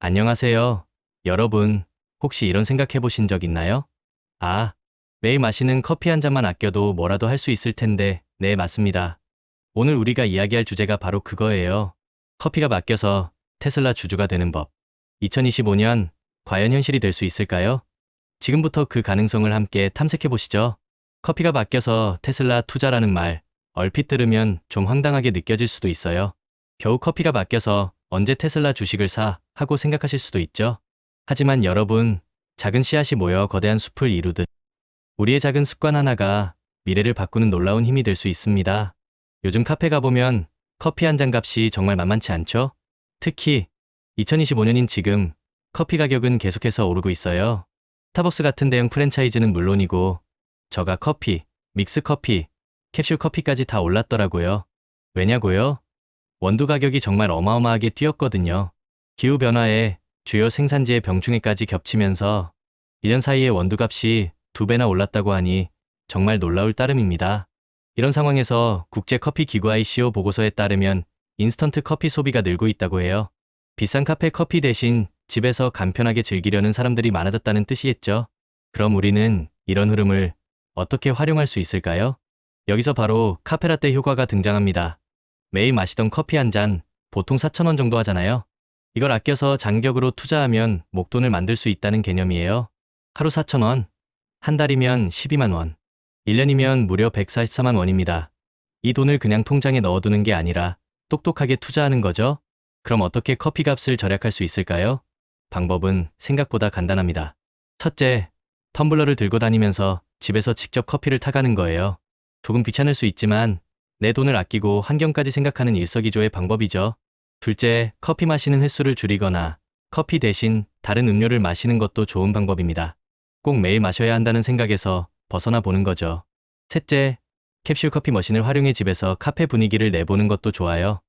안녕하세요. 여러분, 혹시 이런 생각해 보신 적 있나요? 아, 매일 마시는 커피 한 잔만 아껴도 뭐라도 할 수 있을 텐데, 네, 맞습니다. 오늘 우리가 이야기할 주제가 바로 그거예요. 커피가 아껴서 테슬라 주주가 되는 법. 2025년, 과연 현실이 될 수 있을까요? 지금부터 그 가능성을 함께 탐색해 보시죠. 커피가 아껴서 테슬라 투자라는 말, 얼핏 들으면 좀 황당하게 느껴질 수도 있어요. 겨우 커피가 아껴서 언제 테슬라 주식을 사 하고 생각하실 수도 있죠. 하지만 여러분, 작은 씨앗이 모여 거대한 숲을 이루듯 우리의 작은 습관 하나가 미래를 바꾸는 놀라운 힘이 될 수 있습니다. 요즘 카페 가보면 커피 한 잔 값이 정말 만만치 않죠? 특히 2025년인 지금 커피 가격은 계속해서 오르고 있어요. 스타벅스 같은 대형 프랜차이즈는 물론이고 저가 커피, 믹스 커피, 캡슐 커피까지 다 올랐더라고요. 왜냐고요? 원두 가격이 정말 어마어마하게 뛰었거든요. 기후변화에 주요 생산지의 병충해까지 겹치면서 1년 사이에 원두값이 2배나 올랐다고 하니 정말 놀라울 따름입니다. 이런 상황에서 국제커피기구 ICO 보고서에 따르면 인스턴트 커피 소비가 늘고 있다고 해요. 비싼 카페 커피 대신 집에서 간편하게 즐기려는 사람들이 많아졌다는 뜻이겠죠. 그럼 우리는 이런 흐름을 어떻게 활용할 수 있을까요? 여기서 바로 카페라떼 효과가 등장합니다. 매일 마시던 커피 한 잔, 보통 4,000원 정도 하잖아요. 이걸 아껴서 장기적으로 투자하면 목돈을 만들 수 있다는 개념이에요. 하루 4,000원, 한 달이면 12만 원, 1년이면 무려 144만 원입니다. 이 돈을 그냥 통장에 넣어두는 게 아니라 똑똑하게 투자하는 거죠. 그럼 어떻게 커피값을 절약할 수 있을까요? 방법은 생각보다 간단합니다. 첫째, 텀블러를 들고 다니면서 집에서 직접 커피를 타가는 거예요. 조금 귀찮을 수 있지만 내 돈을 아끼고 환경까지 생각하는 일석이조의 방법이죠. 둘째, 커피 마시는 횟수를 줄이거나 커피 대신 다른 음료를 마시는 것도 좋은 방법입니다. 꼭 매일 마셔야 한다는 생각에서 벗어나 보는 거죠. 셋째, 캡슐 커피 머신을 활용해 집에서 카페 분위기를 내보는 것도 좋아요.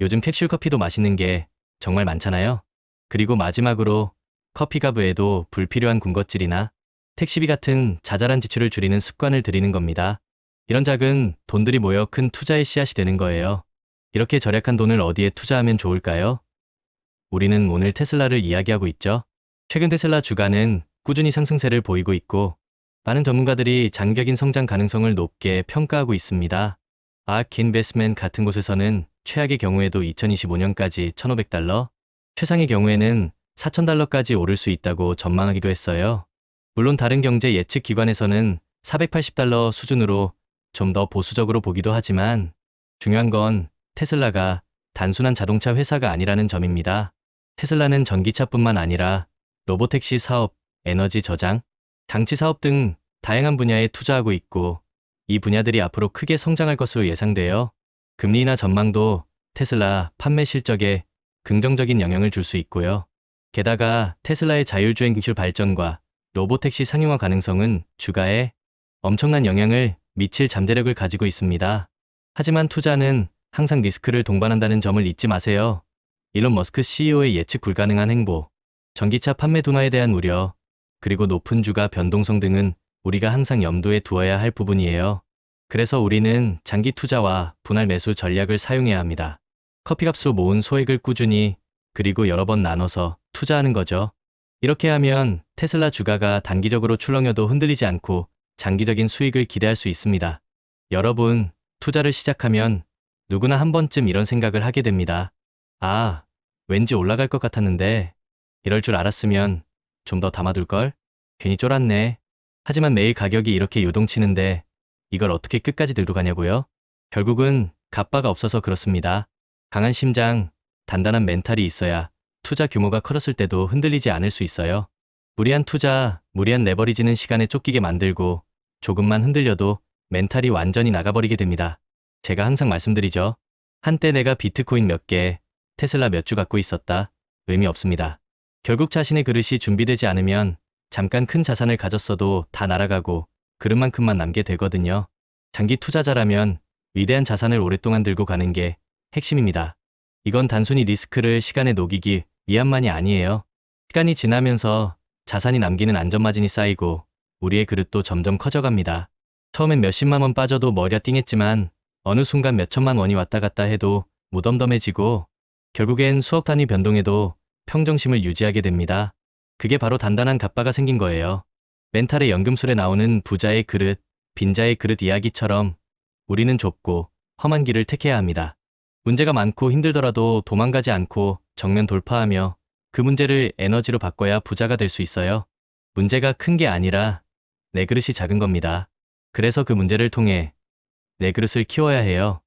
요즘 캡슐 커피도 맛있는 게 정말 많잖아요. 그리고 마지막으로 커피값 외에도 불필요한 군것질이나 택시비 같은 자잘한 지출을 줄이는 습관을 들이는 겁니다. 이런 작은 돈들이 모여 큰 투자의 씨앗이 되는 거예요. 이렇게 절약한 돈을 어디에 투자하면 좋을까요? 우리는 오늘 테슬라를 이야기하고 있죠. 최근 테슬라 주가는 꾸준히 상승세를 보이고 있고 많은 전문가들이 장기적인 성장 가능성을 높게 평가하고 있습니다. 아크 인베스트먼트 같은 곳에서는 최악의 경우에도 2025년까지 1,500달러, 최상의 경우에는 4,000달러까지 오를 수 있다고 전망하기도 했어요. 물론 다른 경제 예측 기관에서는 480달러 수준으로 좀 더 보수적으로 보기도 하지만 중요한 건 테슬라가 단순한 자동차 회사가 아니라는 점입니다. 테슬라는 전기차뿐만 아니라 로보택시 사업, 에너지 저장, 장치 사업 등 다양한 분야에 투자하고 있고 이 분야들이 앞으로 크게 성장할 것으로 예상돼요. 금리 인하 전망도 테슬라 판매 실적에 긍정적인 영향을 줄 수 있고요. 게다가 테슬라의 자율주행 기술 발전과 로보택시 상용화 가능성은 주가에 엄청난 영향을 미칠 잠재력을 가지고 있습니다. 하지만 투자는 항상 리스크를 동반한다는 점을 잊지 마세요. 일론 머스크 CEO의 예측 불가능한 행보, 전기차 판매 둔화에 대한 우려, 그리고 높은 주가 변동성 등은 우리가 항상 염두에 두어야 할 부분이에요. 그래서 우리는 장기 투자와 분할 매수 전략을 사용해야 합니다. 커피값으로 모은 소액을 꾸준히 그리고 여러 번 나눠서 투자하는 거죠. 이렇게 하면 테슬라 주가가 단기적으로 출렁여도 흔들리지 않고 장기적인 수익을 기대할 수 있습니다. 여러분, 투자를 시작하면 누구나 한 번쯤 이런 생각을 하게 됩니다. 아, 왠지 올라갈 것 같았는데 이럴 줄 알았으면 좀 더 담아둘걸? 괜히 쫄았네. 하지만 매일 가격이 이렇게 요동치는데 이걸 어떻게 끝까지 들고 가냐고요? 결국은 갑바가 없어서 그렇습니다. 강한 심장, 단단한 멘탈이 있어야 투자 규모가 커졌을 때도 흔들리지 않을 수 있어요. 무리한 투자, 무리한 레버리지는 시간에 쫓기게 만들고 조금만 흔들려도 멘탈이 완전히 나가버리게 됩니다. 제가 항상 말씀드리죠. 한때 내가 비트코인 몇 개, 테슬라 몇 주 갖고 있었다. 의미 없습니다. 결국 자신의 그릇이 준비되지 않으면 잠깐 큰 자산을 가졌어도 다 날아가고 그릇만큼만 남게 되거든요. 장기 투자자라면 위대한 자산을 오랫동안 들고 가는 게 핵심입니다. 이건 단순히 리스크를 시간에 녹이기 위함만이 아니에요. 시간이 지나면서 자산이 남기는 안전마진이 쌓이고 우리의 그릇도 점점 커져갑니다. 처음엔 몇십만 원 빠져도 머리가 띵했지만 어느 순간 몇천만 원이 왔다 갔다 해도 무덤덤해지고 결국엔 수억 단위 변동에도 평정심을 유지하게 됩니다. 그게 바로 단단한 갑바가 생긴 거예요. 멘탈의 연금술에 나오는 부자의 그릇, 빈자의 그릇 이야기처럼 우리는 좁고 험한 길을 택해야 합니다. 문제가 많고 힘들더라도 도망가지 않고 정면 돌파하며 그 문제를 에너지로 바꿔야 부자가 될 수 있어요. 문제가 큰 게 아니라 내 그릇이 작은 겁니다. 그래서 그 문제를 통해 내 그릇을 키워야 해요.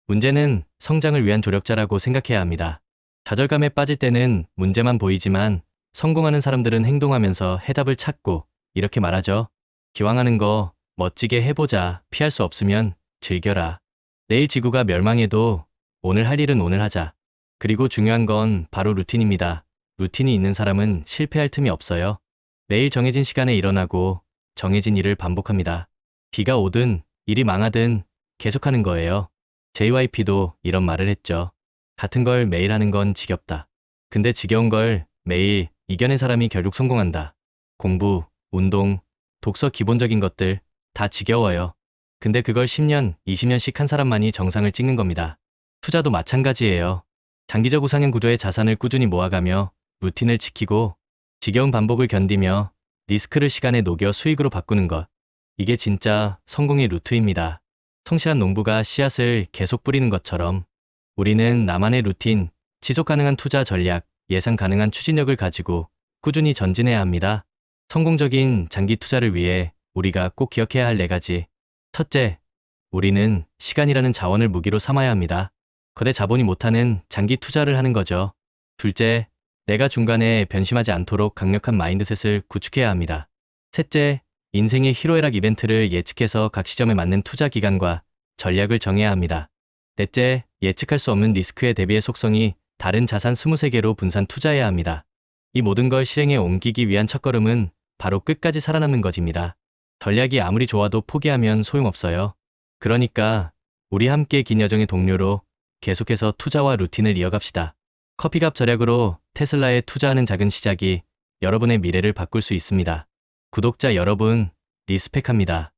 문제는 성장을 위한 조력자라고 생각해야 합니다. 좌절감에 빠질 때는 문제만 보이지만 성공하는 사람들은 행동하면서 해답을 찾고 이렇게 말하죠. 기왕하는 거 멋지게 해보자. 피할 수 없으면 즐겨라. 내일 지구가 멸망해도 오늘 할 일은 오늘 하자. 그리고 중요한 건 바로 루틴입니다. 루틴이 있는 사람은 실패할 틈이 없어요. 매일 정해진 시간에 일어나고 정해진 일을 반복합니다. 비가 오든 일이 망하든 계속하는 거예요. JYP도 이런 말을 했죠. 같은 걸 매일 하는 건 지겹다. 근데 지겨운 걸 매일 이겨낸 사람이 결국 성공한다. 공부, 운동, 독서 기본적인 것들 다 지겨워요. 근데 그걸 10년, 20년씩 한 사람만이 정상을 찍는 겁니다. 투자도 마찬가지예요. 장기적 우상향 구도의 자산을 꾸준히 모아가며 루틴을 지키고 지겨운 반복을 견디며 리스크를 시간에 녹여 수익으로 바꾸는 것. 이게 진짜 성공의 루트입니다. 성실한 농부가 씨앗을 계속 뿌리는 것처럼 우리는 나만의 루틴, 지속 가능한 투자 전략, 예상 가능한 추진력을 가지고 꾸준히 전진해야 합니다. 성공적인 장기 투자를 위해 우리가 꼭 기억해야 할 4가지. 첫째, 우리는 시간이라는 자원을 무기로 삼아야 합니다. 거대 자본이 못하는 장기 투자를 하는 거죠. 둘째, 내가 중간에 변심하지 않도록 강력한 마인드셋을 구축해야 합니다. 셋째, 인생의 희로애락 이벤트를 예측해서 각 시점에 맞는 투자 기간과 전략을 정해야 합니다. 넷째, 예측할 수 없는 리스크에 대비해 속성이 다른 자산 23개로 분산 투자해야 합니다. 이 모든 걸 실행에 옮기기 위한 첫걸음은 바로 끝까지 살아남는 것입니다. 전략이 아무리 좋아도 포기하면 소용없어요. 그러니까 우리 함께 긴 여정의 동료로 계속해서 투자와 루틴을 이어갑시다. 커피값 절약으로 테슬라에 투자하는 작은 시작이 여러분의 미래를 바꿀 수 있습니다. 구독자 여러분, 리스펙합니다.